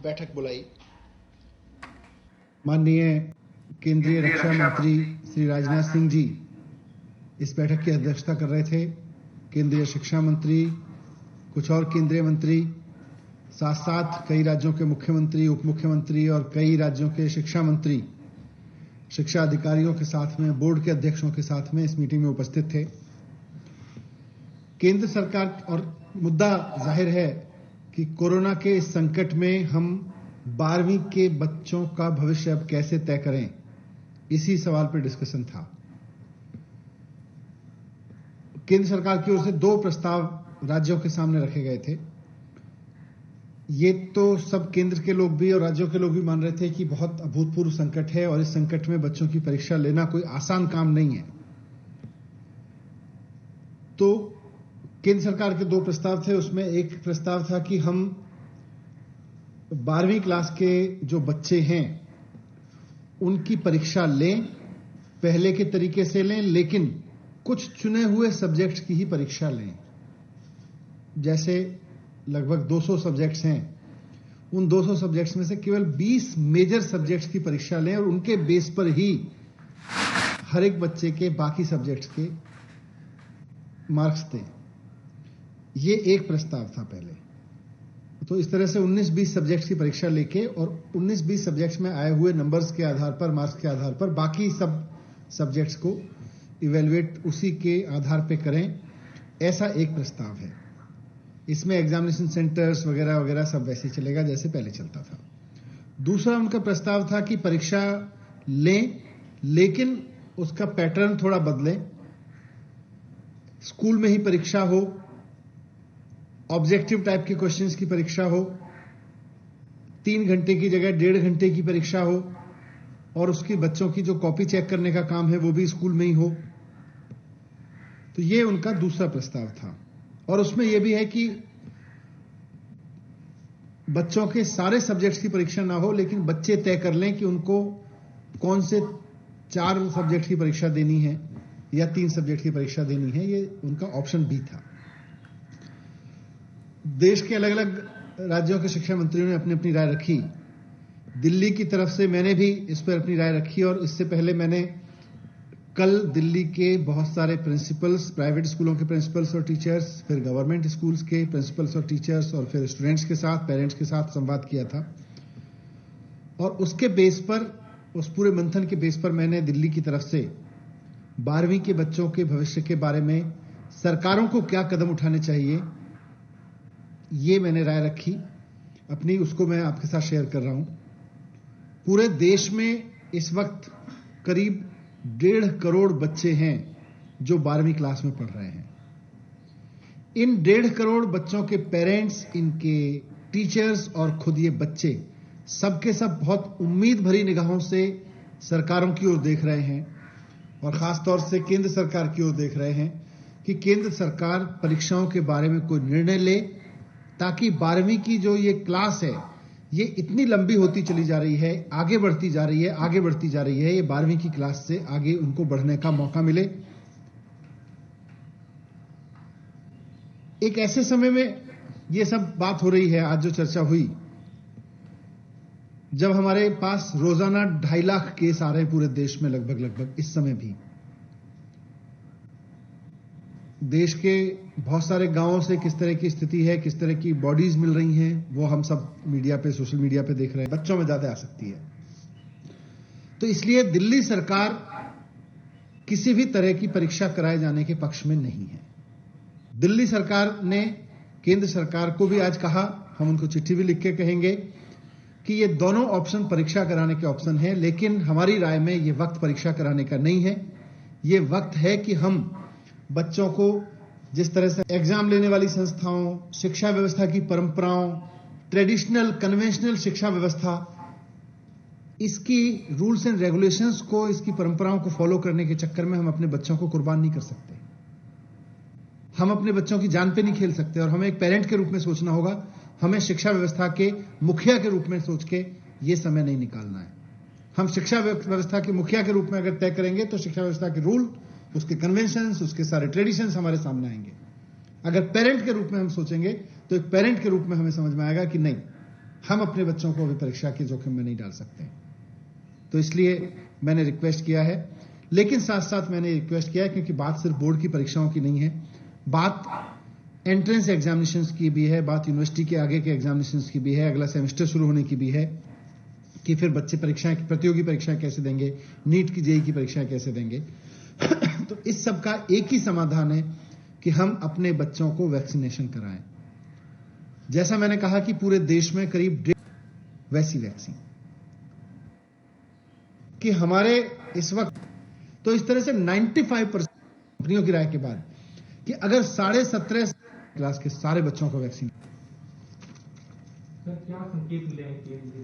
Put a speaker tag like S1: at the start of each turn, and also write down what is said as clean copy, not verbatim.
S1: बैठक बुलाई। माननीय केंद्रीय रक्षा मंत्री श्री राजनाथ सिंह जी इस बैठक की अध्यक्षता कर रहे थे। केंद्रीय शिक्षा मंत्री, कुछ और केंद्रीय मंत्री, साथ साथ कई राज्यों के मुख्यमंत्री, उप मुख्यमंत्री और कई राज्यों के शिक्षा मंत्री, शिक्षा अधिकारियों के साथ में, बोर्ड के अध्यक्षों के साथ में इस मीटिंग में उपस्थित थे। केंद्र सरकार और मुद्दा जाहिर है कि कोरोना के इस संकट में हम 12वीं के बच्चों का भविष्य अब कैसे तय करें, इसी सवाल पर डिस्कशन था। केंद्र सरकार की ओर से 2 प्रस्ताव राज्यों के सामने रखे गए थे। ये तो सब केंद्र के लोग भी और राज्यों के लोग भी मान रहे थे कि बहुत अभूतपूर्व संकट है और इस संकट में बच्चों की परीक्षा लेना कोई आसान काम नहीं है। तो केंद्र सरकार के 2 प्रस्ताव थे। उसमें एक प्रस्ताव था कि हम 12वीं क्लास के जो बच्चे हैं उनकी परीक्षा लें, पहले के तरीके से लें, लेकिन कुछ चुने हुए सब्जेक्ट्स की ही परीक्षा लें। जैसे लगभग 200 सब्जेक्ट्स हैं, उन 200 सब्जेक्ट्स में से केवल 20 मेजर सब्जेक्ट्स की परीक्षा लें और उनके बेस पर ही हर एक बच्चे के बाकी सब्जेक्ट्स के मार्क्स दें। ये एक प्रस्ताव था पहले। तो इस तरह से 19-20 सब्जेक्ट्स की परीक्षा लेके और 19-20 सब्जेक्ट्स में आए हुए नंबर्स के आधार पर, मार्क्स के आधार पर बाकी सब सब्जेक्ट्स को इवेल्युएट उसी के आधार पे करें, ऐसा एक प्रस्ताव है। इसमें एग्जामिनेशन सेंटर्स वगैरह वगैरह सब वैसे ही चलेगा जैसे पहले चलता था। दूसरा उनका प्रस्ताव था कि परीक्षा लें, लेकिन उसका पैटर्न थोड़ा बदलें। स्कूल में ही परीक्षा हो, ऑब्जेक्टिव टाइप के क्वेश्चंस की परीक्षा हो, 3 घंटे की जगह 1.5 घंटे की परीक्षा हो और उसकी बच्चों की जो कॉपी चेक करने का काम है वो भी स्कूल में ही हो। तो ये उनका दूसरा प्रस्ताव था। और उसमें यह भी है कि बच्चों के सारे सब्जेक्ट्स की परीक्षा ना हो, लेकिन बच्चे तय कर लें कि उनको कौन से 4 सब्जेक्ट की परीक्षा देनी है या 3 सब्जेक्ट की परीक्षा देनी है। ये उनका ऑप्शन बी था। देश के अलग अलग राज्यों के शिक्षा मंत्रियों ने अपनी अपनी राय रखी। दिल्ली की तरफ से मैंने भी इस पर अपनी राय रखी और इससे पहले मैंने कल दिल्ली के बहुत सारे प्रिंसिपल्स, प्राइवेट स्कूलों के प्रिंसिपल्स और टीचर्स, फिर गवर्नमेंट स्कूल्स के प्रिंसिपल्स और टीचर्स और फिर स्टूडेंट्स के साथ, पेरेंट्स के साथ संवाद किया था। और उसके बेस पर, उस पूरे मंथन के बेस पर मैंने दिल्ली की तरफ से 12वीं के बच्चों के भविष्य के बारे में सरकारों को क्या कदम उठाने चाहिए, ये मैंने राय रखी अपनी, उसको मैं आपके साथ शेयर कर रहा हूं। पूरे देश में इस वक्त करीब 1.5 करोड़ बच्चे हैं जो 12वीं क्लास में पढ़ रहे हैं। इन 1.5 करोड़ बच्चों के पेरेंट्स, इनके टीचर्स और खुद ये बच्चे सबके सब बहुत उम्मीद भरी निगाहों से सरकारों की ओर देख रहे हैं और खासतौर से केंद्र सरकार की ओर देख रहे हैं कि केंद्र सरकार परीक्षाओं के बारे में कोई निर्णय ले, ताकि 12वीं की जो ये क्लास है ये इतनी लंबी होती चली जा रही है, आगे बढ़ती जा रही है, आगे बढ़ती जा रही है। ये 12वीं की क्लास से आगे उनको बढ़ने का मौका मिले। एक ऐसे समय में ये सब बात हो रही है, आज जो चर्चा हुई, जब हमारे पास रोजाना 2.5 लाख केस आ रहे हैं पूरे देश में, लगभग इस समय भी देश के बहुत सारे गांवों से किस तरह की स्थिति है, किस तरह की बॉडीज मिल रही हैं, वो हम सब मीडिया पे, सोशल मीडिया पे देख रहे हैं। बच्चों में ज्यादा आ सकती है। तो इसलिए दिल्ली सरकार किसी भी तरह की परीक्षा कराए जाने के पक्ष में नहीं है। दिल्ली सरकार ने केंद्र सरकार को भी आज कहा, हम उनको चिट्ठी भी लिख के कहेंगे कि ये दोनों ऑप्शन परीक्षा कराने के ऑप्शन हैं, लेकिन हमारी राय में ये वक्त परीक्षा कराने का नहीं है। ये वक्त है कि हम बच्चों को जिस तरह से एग्जाम लेने वाली संस्थाओं, शिक्षा व्यवस्था की परंपराओं, ट्रेडिशनल कन्वेंशनल शिक्षा व्यवस्था, इसकी रूल्स एंड रेगुलेशंस को, इसकी परंपराओं को फॉलो करने के चक्कर में हम अपने बच्चों को कुर्बान नहीं कर सकते। हम अपने बच्चों की जान पे नहीं खेल सकते और हमें एक पेरेंट के रूप में सोचना होगा। हमें शिक्षा व्यवस्था के मुखिया के रूप में सोच के ये समय नहीं निकालना है। हम शिक्षा व्यवस्था के मुखिया के रूप में अगर तय करेंगे तो शिक्षा व्यवस्था के रूल, उसके कन्वेंशंस, उसके सारे ट्रेडिशंस हमारे सामने आएंगे। अगर पेरेंट के रूप में हम सोचेंगे तो एक पेरेंट के रूप में हमें समझ में आएगा कि नहीं, हम अपने बच्चों को अभी परीक्षा के जोखिम में नहीं डाल सकते। तो इसलिए मैंने रिक्वेस्ट किया है, लेकिन साथ साथ मैंने रिक्वेस्ट किया है क्योंकि बात सिर्फ बोर्ड की परीक्षाओं की नहीं है, बात एंट्रेंस एग्जामिनेशंस की भी है, बात यूनिवर्सिटी के आगे के एग्जामिनेशंस की भी है, अगला सेमेस्टर शुरू होने की भी है कि फिर बच्चे परीक्षाएं, प्रतियोगी परीक्षाएं कैसे देंगे, नीट की जेईई की परीक्षाएं कैसे देंगे। तो इस सब का एक ही समाधान है कि हम अपने बच्चों को वैक्सीनेशन कराएं। जैसा मैंने कहा कि पूरे देश में करीब वैसी वैक्सीन कि हमारे इस वक्त, तो इस तरह से 95% कंपनियों की राय के बाद कि अगर 17.5 क्लास के सारे बच्चों को वैक्सीन,
S2: सर क्या संकेत मिले हैं